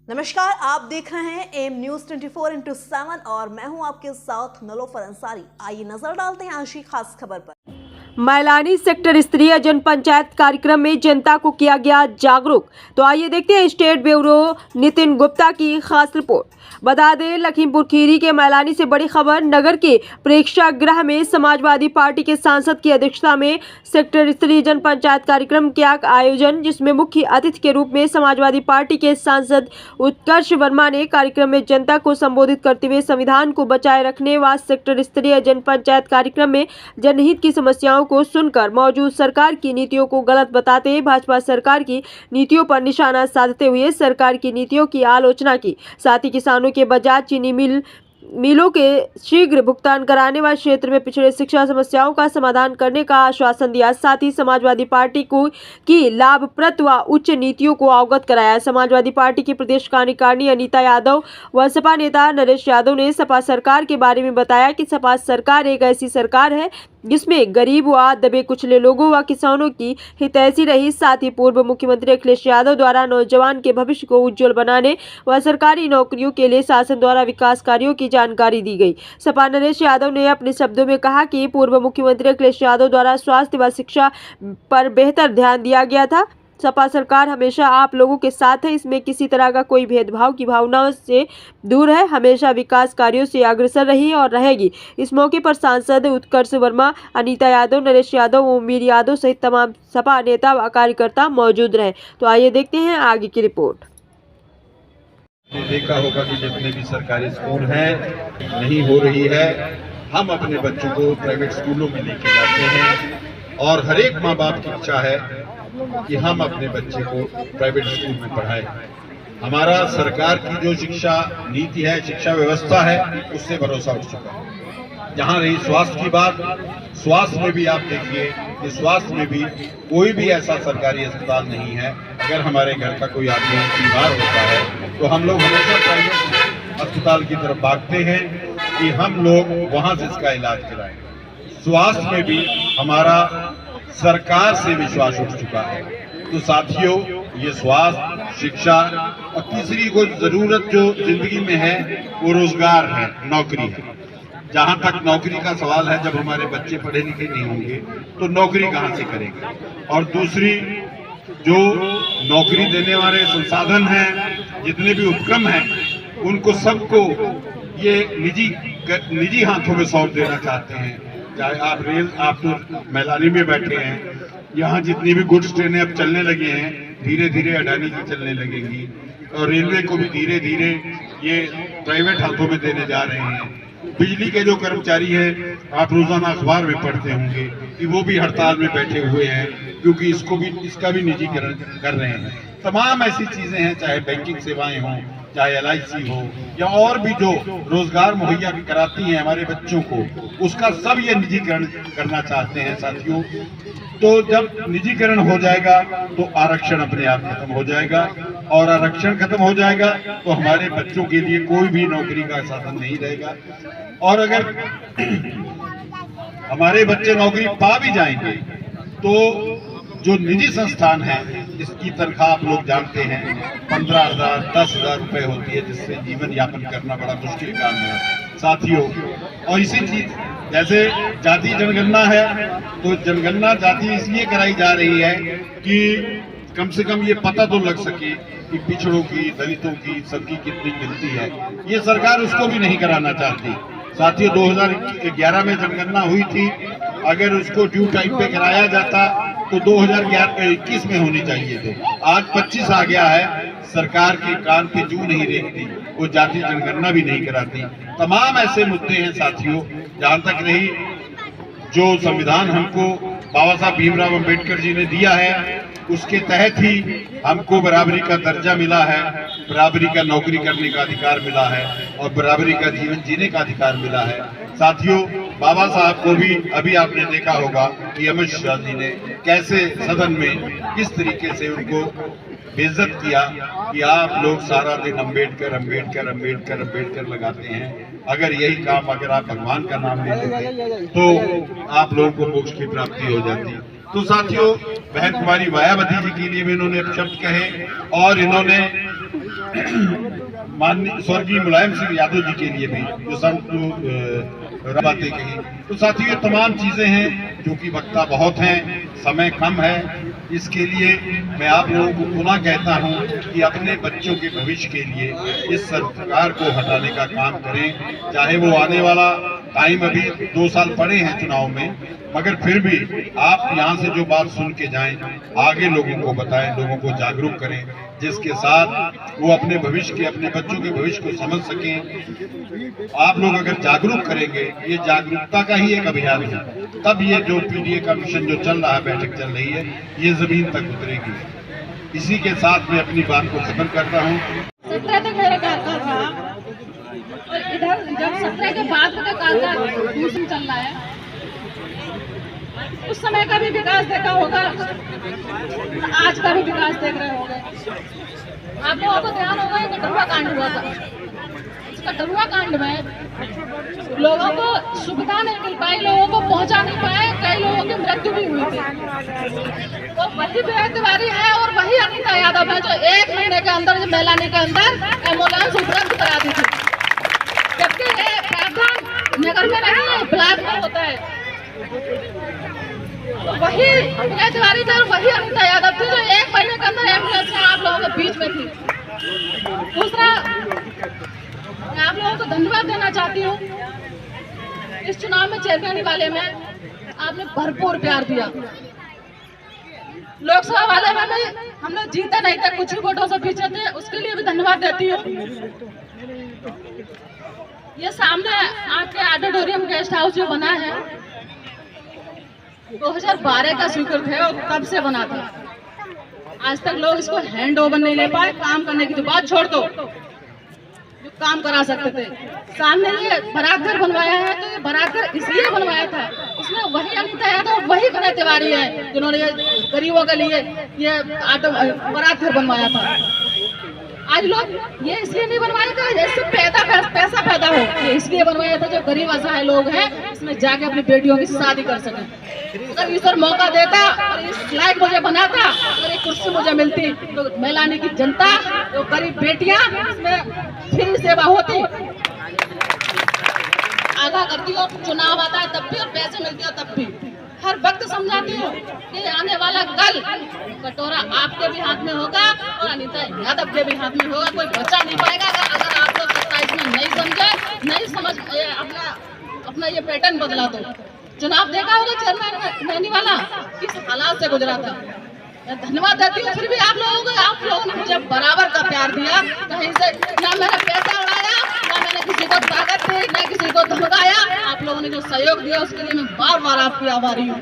नमस्कार, आप देख रहे हैं एम न्यूज 24/7 और मैं हूं आपके साथ नलोफर अंसारी। आइए नजर डालते हैं आज की खास खबर पर। मैलानी सेक्टर स्तरीय जन पंचायत कार्यक्रम में जनता को किया गया जागरूक। तो आइए देखते हैं स्टेट ब्यूरो नितिन गुप्ता की खास रिपोर्ट। बता दें, लखीमपुर खीरी के मैलानी से बड़ी खबर। नगर के प्रेक्षागृह में समाजवादी पार्टी के सांसद की अध्यक्षता में सेक्टर स्तरीय जन पंचायत कार्यक्रम का आयोजन, जिसमें मुख्य अतिथि के रूप में समाजवादी पार्टी के सांसद उत्कर्ष वर्मा ने कार्यक्रम में जनता को संबोधित करते हुए संविधान को बचाए रखने व सेक्टर स्तरीय जन पंचायत कार्यक्रम में जनहित की समस्याओं को सुनकर मौजूद सरकार की नीतियों को गलत बताते भाजपा सरकार की नीतियों पर निशाना साधते हुए सरकार की नीतियों की आलोचना की। साथ ही किसानों के बजाय चीनी मिलों के शीघ्र भुगतान कराने व क्षेत्र में पिछड़े शिक्षा समस्याओं का समाधान करने का आश्वासन दिया। साथ ही समाजवादी पार्टी को की लाभप्रद व उच्च नीतियों को अवगत कराया। समाजवादी पार्टी की प्रदेश कार्यकारिणी अनीता यादव व सपा नेता नरेश यादव ने सपा सरकार के बारे में बताया कि सपा सरकार एक ऐसी सरकार है जिसमें गरीब व दबे कुचले लोगों व किसानों की हितैषी रही। साथ ही पूर्व मुख्यमंत्री अखिलेश यादव द्वारा नौजवान के भविष्य को उज्जवल बनाने व सरकारी नौकरियों के लिए शासन द्वारा विकास कार्यों की जानकारी दी गई। सपा नरेश यादव ने अपने शब्दों में कहा कि पूर्व मुख्यमंत्री अखिलेश यादव द्वारा स्वास्थ्य व शिक्षा पर बेहतर ध्यान दिया गया था। सपा सरकार हमेशा आप लोगों के साथ है, इसमें किसी तरह का कोई भेदभाव की भावनाओं से दूर है, हमेशा विकास कार्यों से अग्रसर रही और रहेगी। इस मौके पर सांसद उत्कर्ष वर्मा, अनीता यादव, नरेश यादव, उम्मीर यादव सहित तमाम सपा नेता व कार्यकर्ता मौजूद रहे। तो आइए देखते हैं आगे की रिपोर्ट। देखा होगा कि जितने भी सरकारी स्कूल हैं नहीं हो रही है, हम अपने बच्चों को प्राइवेट स्कूलों में लेके जाते हैं और हर एक माँ बाप की इच्छा है कि हम अपने बच्चे को प्राइवेट स्कूल में पढ़ाएं। हमारा सरकार की जो शिक्षा नीति है, शिक्षा व्यवस्था है, उससे भरोसा उठ चुका है। जहाँ रही स्वास्थ्य की बात, स्वास्थ्य में भी आप देखिए कि स्वास्थ्य में भी कोई भी ऐसा सरकारी अस्पताल नहीं है। अगर हमारे घर का कोई आदमी बीमार होता है तो हम लोग हमेशा प्राइवेट अस्पताल की तरफ भागते हैं कि हम लोग वहाँ से इसका इलाज कराएं। स्वास्थ्य में भी हमारा सरकार से विश्वास उठ चुका है। तो साथियों, ये स्वास्थ्य, शिक्षा और तीसरी कोई जरूरत जो जिंदगी में है वो रोजगार है, नौकरी है। जहां तक नौकरी का सवाल है, जब हमारे बच्चे पढ़े लिखे नहीं होंगे तो नौकरी कहां से करेंगे। और दूसरी, जो नौकरी देने वाले संसाधन हैं, जितने भी उपक्रम हैं, उनको सबको ये निजी हाथों में सौंप देना चाहते हैं। चाहे आप तो मैलानी में बैठे हैं, यहाँ जितनी भी गुड्स ट्रेनें अब चलने लगे हैं, धीरे धीरे अडानी की चलने लगेंगी और रेलवे को भी धीरे धीरे ये प्राइवेट हाथों में देने जा रहे हैं। बिजली के जो कर्मचारी हैं, आप रोजाना अखबार में पढ़ते होंगे कि वो भी हड़ताल में बैठे हुए हैं क्योंकि इसका भी निजीकरण कर रहे हैं। तमाम ऐसी चीजें हैं, चाहे बैंकिंग सेवाएं हों, चाहे LIC हो या और भी जो रोजगार मुहैया कराती हैं हमारे बच्चों को, उसका सब ये निजीकरण करना चाहते हैं। साथियों, तो जब निजीकरण हो जाएगा तो आरक्षण अपने आप खत्म हो जाएगा और आरक्षण खत्म हो जाएगा तो हमारे बच्चों के लिए कोई भी नौकरी का साधन नहीं रहेगा। और अगर हमारे बच्चे नौकरी पा भी जाएंगे तो जो निजी संस्थान है, इसकी तनख्वाह आप लोग जानते हैं 15,000 10,000 रुपए होती है, जिससे जीवन यापन करना बड़ा मुश्किल काम है साथियों। और इसी चीज जैसे जाति जनगणना है, तो जनगणना जाति इसलिए कराई जा रही है कि कम से कम ये पता तो लग सके कि पिछड़ों की, दलितों की, सबकी कितनी गिनती है। ये सरकार उसको भी नहीं कराना चाहती। साथियों, 2011 में जनगणना हुई थी, अगर उसको ड्यू टाइम पे कराया जाता तो 2021 में होनी चाहिए थे। आज 25 आ गया है, सरकार के कान पे जू नहीं रेंगती, वो जाति जनगणना भी नहीं कराती। तमाम ऐसे मुद्दे हैं साथियों। जहां तक रही जो संविधान हमको बाबा साहब भीमराव अंबेडकर जी ने दिया है, उसके तहत ही हमको बराबरी का दर्जा मिला है, बराबरी का नौकरी करने का अधिकार मिला है और बराबरी का जीवन जीने का अधिकार मिला है। साथियों, बाबा साहब को भी अभी आपने देखा होगा कि अमित शाह जी ने कैसे सदन में किस तरीके से उनको बेइज्जत किया कि आप लोग सारा दिन अंबेडकर अंबेडकर अंबेडकर अंबेडकर लगाते हैं। अगर यही काम अगर आप भगवान का नाम ले लेते तो आप लोगों को मोक्ष की प्राप्ति हो जाती। तो साथियों, बहन कुमारी मायावती जी के लिए भी इन्होंने शब्द कहे और इन्होंने माननीय स्वर्गीय मुलायम सिंह यादव जी के लिए भी जो बातें कही। तो साथियों, ये तमाम चीजें हैं जो कि वक्ता बहुत हैं, समय कम है, इसके लिए मैं आप लोगों को पुनः कहता हूं कि अपने बच्चों के भविष्य के लिए इस सरकार को हटाने का काम करें। चाहे वो आने वाला टाइम, अभी 2 साल पड़े हैं चुनाव में, मगर फिर भी आप यहाँ से जो बात सुन के जाएं, आगे लोगों को बताएं, लोगों को जागरूक करें, जिसके साथ वो अपने भविष्य के, अपने बच्चों के भविष्य को समझ सकें। आप लोग अगर जागरूक करेंगे, ये जागरूकता का ही एक अभियान है, तब ये जो पीडीए का मिशन जो चल रहा है, बैठक चल रही है, ये जमीन तक उतरेगी। इसी के साथ मैं अपनी बात को खत्म करता हूँ। 17 तक मेरा कार्यकाल रहा और इधर जब 17 के बाद का कार्यकाल दूसरा चल रहा है, उस समय का भी विकास देखा होगा, आज का भी विकास देख रहे होंगे। आप लोगों को ध्यान होगा, कटरुआ कांड हुआ था। इस कटरुआ कांड में लोगों को सुविधा नहीं मिल पाई, लोगों को पहुंचा नहीं पाए, कई लोगों की मृत्यु भी हुई थी। तो वही विजय तिवारी है और वही अनीता यादव है जो 1 महीने के अंदर, मैलानी के अंदर एम्बुलेंस उपलब्ध करा दी थी, जबकि ये प्रावधान नगर में नहीं है, ब्लॉक में होता है। तो वही विजय तिवारी थे और वही अनीता यादव थी जो 1 महीने के अंदर एम्बुलेंस में आप लोगों के बीच में थी। दूसरा, मैं आप लोगों को धन्यवाद देना चाहती हूँ। इस चुनाव में चेयरमैन वाले में आपने भरपूर प्यार दिया। लोकसभा वाले में भी हमने जीते नहीं थे, कुछ ही वोटों से पीछे थे, उसके लिए भी धन्यवाद देती हूँ। ये सामने आपके ऑडिटोरियम गेस्ट हाउस जो बना है, 2012 का स्वीकृत है और तब से बना था। आज तक लोग इसको हैंड ओवर नहीं ले पाए। काम करने की तो बात छोड़ दो, जो काम करा सकते थे। सामने ये बारात घर बनवाया है, तो ये बारात घर इसलिए बनवाया था, इसमें वही अनीता यादव, वही विजय तिवारी है जिन्होंने गरीबों के लिए ये बारात घर बनवाया था। आज लोग ये इसलिए नहीं बनवाया था जैसे पैसा पैदा हो, ये इसलिए बनवाया था जो गरीब असहाय लोग हैं इसमें जाके अपनी बेटियों की शादी कर सकें। अगर ईश्वर मौका देता और इस लायक मुझे बनाता, अगर एक कुर्सी मुझे मिलती, तो मैलानी की जनता, तो गरीब बेटियां, इसमें फ्री सेवा होती। आगाह करती हो, चुनाव आता है तब भी और पैसे मिलते हो तब भी। हर वक्त समझाती हूँ कि आने वाला कल कटोरा आपके भी हाथ में होगा और अनीता यादव के भी हाथ में होगा, कोई बचा नहीं पाएगा। अगर आप लोग 27 में नहीं समझे, नहीं समझ अपना ये पैटर्न बदला तो चुनाव देखा होगा चेयरमैन वाला किस हालात से गुजरा था। मैं धन्यवाद देती हूँ। फिर भी आप लोगों ने मुझे बराबर का प्यार दिया। कहीं से ना मैंने पैसा उड़ाया, ना मैंने किसी को ताकत दी, ना किसी को धमकाया। आप लोगों ने जो सहयोग दिया उसके लिए मैं बार बार आपकी आभारी हूँ।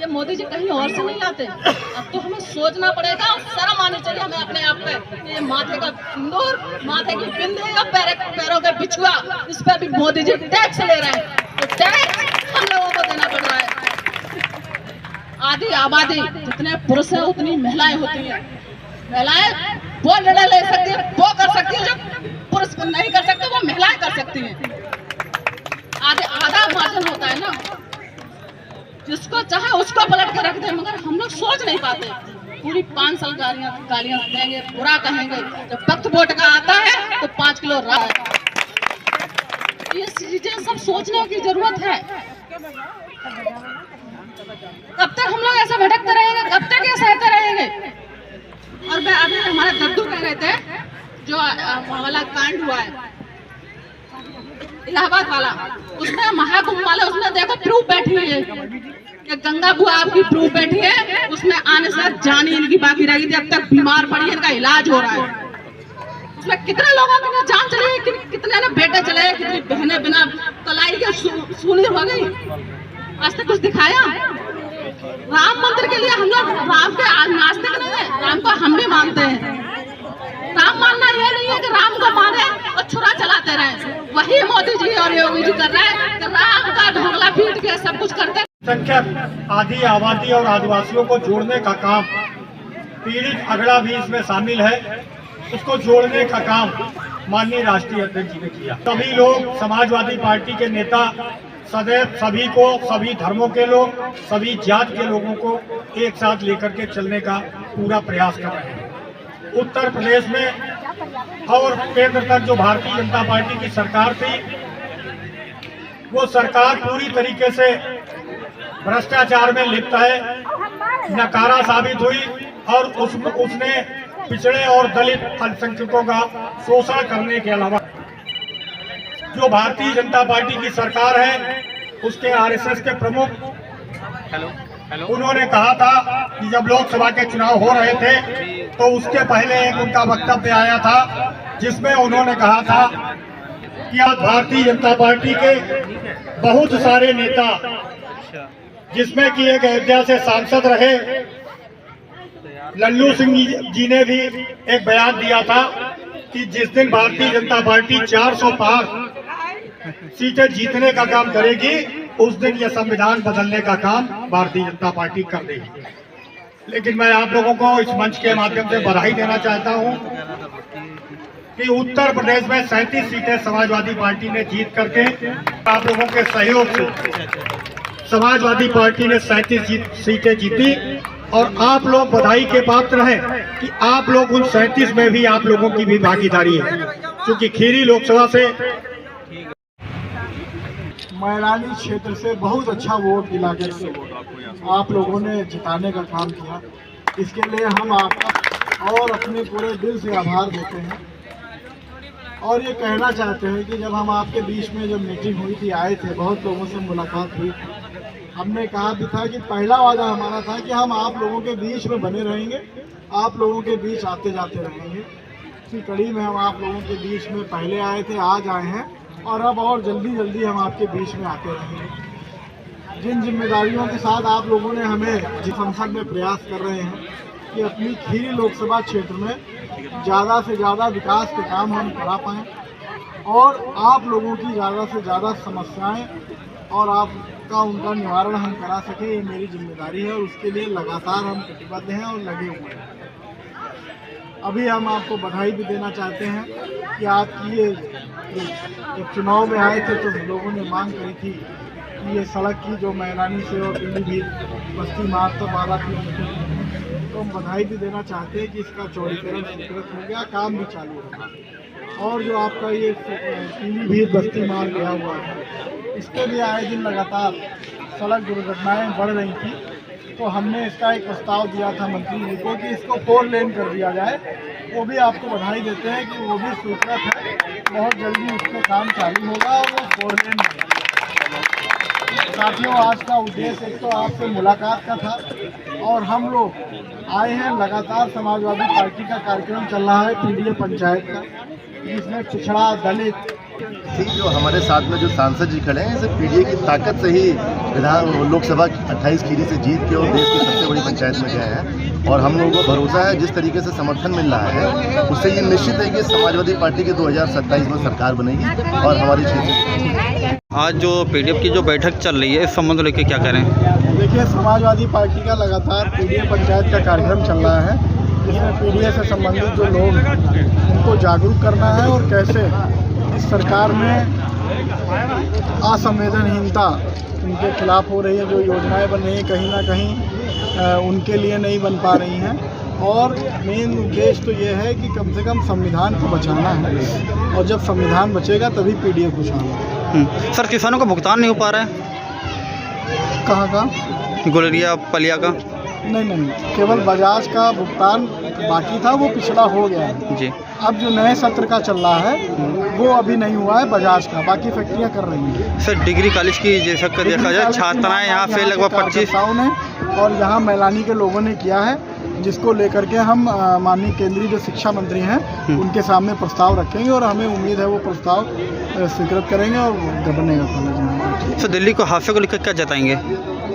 ये मोदी जी कहीं और से नहीं लाते, अब तो हमें सोचना पड़ेगा और शर्म आनी चाहिए हमें अपने आप पे। ये माथे का सिंदूर, माथे की बिंदी और पैरों के बिछुआ, इस पे भी मोदी जी टैक्स ले रहे हैं, तो टैक्स हम लोगों को देना पड़ रहा है। आधी आबादी जितने पुरुष है उतनी महिलाएं होती हैं। महिलाएं वो निर्णय ले सकती है, वो कर सकती है जो पुरुष नहीं कर सकते, वो महिलाएं कर सकती हैं। आधा मार्जिन होता है ना, जिसको चाहे उसको पलट के रख दे, मगर हम लोग सोच नहीं पाते। पूरी 5 साल गालियां देंगे, बुरा कहेंगे, जब वक्त वोट का आता है तो 5 किलो रहा है। ये चीजें सब सोचने की जरूरत है। कब तक हम लोग ऐसा भटकते रहेंगे, कब तक ऐसा सहते रहेंगे? और मैं अभी हमारे दद्दू कह रहे थे जो वाला कांड हुआ है इलाहाबाद वाला, उसमें महाकुंभ वाला, उसमें देखो प्रूफ बैठी हुई है, ये गंगा बुआ आपकी प्रूफ बैठी है, उसमें आने से जान ही इनकी बाकी रह गई थी। अब तक बीमार पड़ी है, इनका इलाज हो रहा है। उसमें कितने लोगों की जान चली गई, कितने ने बेटे चले गए, कितनी बहनें बिना कलाई के सूनी हो गई। आज तक कुछ दिखाया? राम मंदिर के लिए हम लोग राम के नास्तिक नहीं है, राम को हम भी मानते हैं। राम मानना ये नहीं है कि राम को माने और छुरा चलाते रहे। वही मोदी जी और योगी जी कर रहे हैं कि राम का ढोंगला पीट के सब कुछ करते हैं। संख्यक आदि आबादी और आदिवासियों को जोड़ने का काम, पीड़ित अगड़ा भी इसमें शामिल है, उसको जोड़ने का काम माननीय राष्ट्रीय अध्यक्ष जी ने किया। सभी लोग, समाजवादी पार्टी के नेता सदैव सभी को, सभी धर्मों के लोग, सभी जात के लोगों को एक साथ लेकर के चलने का पूरा प्रयास कर रहे हैं। उत्तर प्रदेश में और केंद्र तक जो भारतीय जनता पार्टी की सरकार थी, वो सरकार पूरी तरीके से भ्रष्टाचार में लिप्त है, नकारा साबित हुई और उसने पिछड़े और दलित अल्पसंख्यकों का शोषण करने के अलावा जो भारतीय जनता पार्टी की सरकार है, उसके आरएसएस के प्रमुख उन्होंने कहा था कि जब लोकसभा के चुनाव हो रहे थे तो उसके पहले एक उनका वक्तव्य आया था जिसमें उन्होंने कहा था कि आज भारतीय जनता पार्टी के बहुत सारे नेता, जिसमें कि एक अयोध्या से सांसद रहे लल्लू सिंह जी ने भी एक बयान दिया था कि जिस दिन भारतीय जनता पार्टी 400 पार सीटें जीतने का काम करेगी, उस दिन यह संविधान बदलने का काम भारतीय जनता पार्टी कर देगी। लेकिन मैं आप लोगों को इस मंच के माध्यम से बधाई देना चाहता हूं कि उत्तर प्रदेश में 37 सीटें समाजवादी पार्टी ने जीत करके, आप लोगों के सहयोग से समाजवादी पार्टी ने 37 सीटें जीती और आप लोग बधाई के पात्र हैं कि आप लोग उन 37 में भी आप लोगों की भी भागीदारी है, क्योंकि खीरी लोकसभा से मैलानी क्षेत्र से बहुत अच्छा वोट दिला के आप लोगों ने जिताने का काम किया। इसके लिए हम आपका और अपने पूरे दिल से आभार देते हैं और ये कहना चाहते हैं कि जब हम आपके बीच में जब मीटिंग हुई थी, आए थे, बहुत लोगों से मुलाकात हुई, हमने कहा भी था कि पहला वादा हमारा था कि हम आप लोगों के बीच में बने रहेंगे, आप लोगों के बीच आते जाते रहेंगे। इसी कड़ी में हम आप लोगों के बीच में पहले आए थे, आज आए हैं और अब और जल्दी हम आपके बीच में आते रहेंगे। जिन जिम्मेदारियों के साथ आप लोगों ने हमें जिस संसद में प्रयास कर रहे हैं कि अपनी खीरी लोकसभा क्षेत्र में ज़्यादा से ज़्यादा विकास के काम हम करा पाएँ और आप लोगों की ज़्यादा से ज़्यादा समस्याएं और आपका उनका निवारण हम करा सकें, ये मेरी जिम्मेदारी है और उसके लिए लगातार हम कटिबद्ध हैं और लगे हुए हैं। अभी हम आपको बधाई भी देना चाहते हैं कि आपकी ये जब चुनाव में आए थे तो लोगों ने मांग करी थी कि ये सड़क की जो मैलानी से और पीलीभीत बस्ती मार्ग तक 12 किलोमीटर, तो हम बधाई भी देना चाहते हैं कि इसका चौड़ीकरण स्वीकृत हो गया, काम भी चालू होगा। और जो आपका ये पीलीभीत बस्ती मार्ग गया हुआ है, इस पर भी आए दिन लगातार सड़क दुर्घटनाएं बढ़ रही थी, तो हमने इसका एक प्रस्ताव दिया था मंत्री जी को कि इसको 4 लेन कर दिया जाए। वो भी आपको बधाई देते हैं कि वो भी स्वीकृत है, बहुत जल्दी उस पर काम चालू होगा और वो 4 लेन होगा। साथियों, आज का उद्देश्य एक तो आपसे मुलाकात का था और हम लोग आए हैं, लगातार समाजवादी पार्टी का कार्यक्रम चल रहा है पीडीए पंचायत का, जिसमें पिछड़ा, दलित जो हमारे साथ में जो सांसद जी खड़े हैं, इसे पीडीए की ताकत से ही लोकसभा 28 खीरी से जीत के और देश की सबसे बड़ी पंचायत में गए हैं और हम लोगों को भरोसा है जिस तरीके से समर्थन मिल रहा है उससे ये निश्चित है कि समाजवादी पार्टी की 2027 में सरकार बनेगी और हमारी क्षेत्र। आज जो पीडीएफ की जो बैठक चल रही है, इस संबंध में लेकर क्या कह रहे हैं? देखिए, समाजवादी पार्टी का लगातार पीडीए पंचायत का कार्यक्रम चल रहा है, जिसमें पीडीए से संबंधित जो लोग हैं उनको जागरूक करना है और कैसे इस सरकार में असंवेदनहीनता उनके खिलाफ हो रही है, जो योजनाएं बन रही हैं कहीं ना कहीं उनके लिए नहीं बन पा रही हैं। और मेन उद्देश्य तो ये है कि कम से कम संविधान को बचाना है और जब संविधान बचेगा तभी पीडीएफ बचाना। सर, किसानों का भुगतान नहीं हो पा रहा है? कहाँ का? गुलरिया पलिया का? नहीं, केवल बजाज का भुगतान बाकी था, वो पिछड़ा हो गया है जी। अब जो नए सत्र का चल रहा है वो अभी नहीं हुआ है बजाज का, बाकी फैक्ट्रियाँ कर रही हैं। सर, डिग्री कॉलेज की जैसा कर देखा जाए, छात्राएं यहाँ पे लगभग 25 ने और यहाँ मैलानी के लोगों ने किया है, जिसको लेकर के हम माननीय केंद्रीय जो शिक्षा मंत्री हैं उनके सामने प्रस्ताव रखेंगे और हमें उम्मीद है वो प्रस्ताव स्वीकृत करेंगे और बनेगा कॉलेज। सर, दिल्ली को हादसे को लेकर क्या जताएंगे?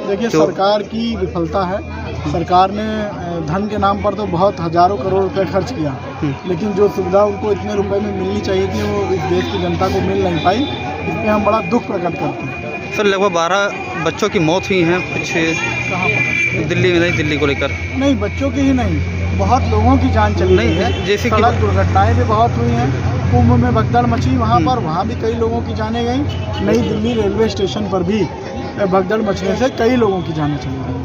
देखिए, सरकार की विफलता है। सरकार ने धन के नाम पर तो बहुत हजारों करोड़ रुपए खर्च किया, लेकिन जो सुविधा उनको इतने रुपए में मिलनी चाहिए थी वो इस देश की जनता को मिल नहीं पाई। इस पर हम बड़ा दुख प्रकट करते हैं। सर, लगभग 12 बच्चों की मौत हुई है कुछ कहाँ पर? दिल्ली में? नहीं, दिल्ली को लेकर नहीं, बच्चों की ही नहीं, बहुत लोगों की जान चली गई है। जैसे सड़क दुर्घटनाएं भी बहुत हुई हैं कुंभ में भगदड़ मची वहाँ पर, वहाँ भी कई लोगों की जानें गई। नई दिल्ली रेलवे स्टेशन पर भी भगदड़ मचने से कई लोगों की जानें चली गई।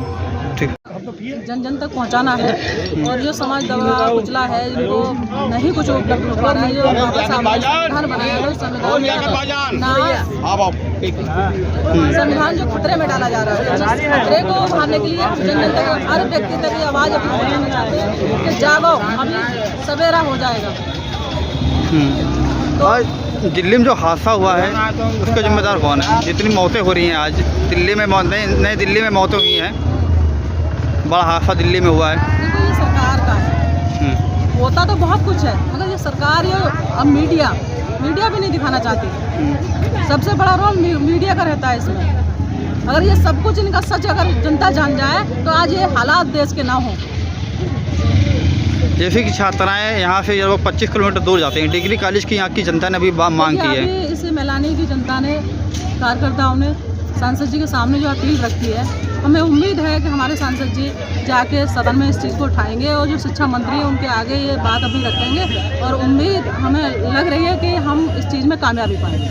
जन जन तक पहुंचाना है और जो समाज दबा कुचला है, जिनको नहीं कुछ उपलब्ध हो पा रहा है, जो संविधान बनाया है, संविधान जो खतरे में डाला जा रहा है, खतरे को उभारने के लिए जन जन तक, हर व्यक्ति तक ये आवाज़ अपनी पहुँचाना चाहते हैं कि जागो, अभी सवेरा हो जाएगा। और दिल्ली में जो हादसा हुआ है उसका जिम्मेदार कौन है? जितनी मौतें हो रही हैं आज दिल्ली में, नई दिल्ली में मौतें हुई हैं, बड़ा हादसा दिल्ली में हुआ है। देखो ये सरकार का है, होता तो बहुत कुछ है, मगर ये सरकार, ये अब मीडिया भी नहीं दिखाना चाहती। सबसे बड़ा रोल मीडिया का रहता है इसमें। अगर ये सब कुछ इनका सच अगर जनता जान जाए तो आज ये हालात देश के ना हों। जैसे कि छात्राएं यहाँ से लगभग 25 किलोमीटर दूर जाते हैं, डिग्री कॉलेज की यहाँ की जनता ने भी मांग की है। इसे मैलानी की जनता ने, कार्यकर्ताओं ने सांसद जी के सामने जो अपील रखी है, हमें उम्मीद है कि हमारे सांसद जी जाके सदन में इस चीज़ को उठाएंगे और जो शिक्षा मंत्री हैं उनके आगे ये बात अभी रखेंगे और उम्मीद हमें लग रही है कि हम इस चीज़ में कामयाबी पाएंगे।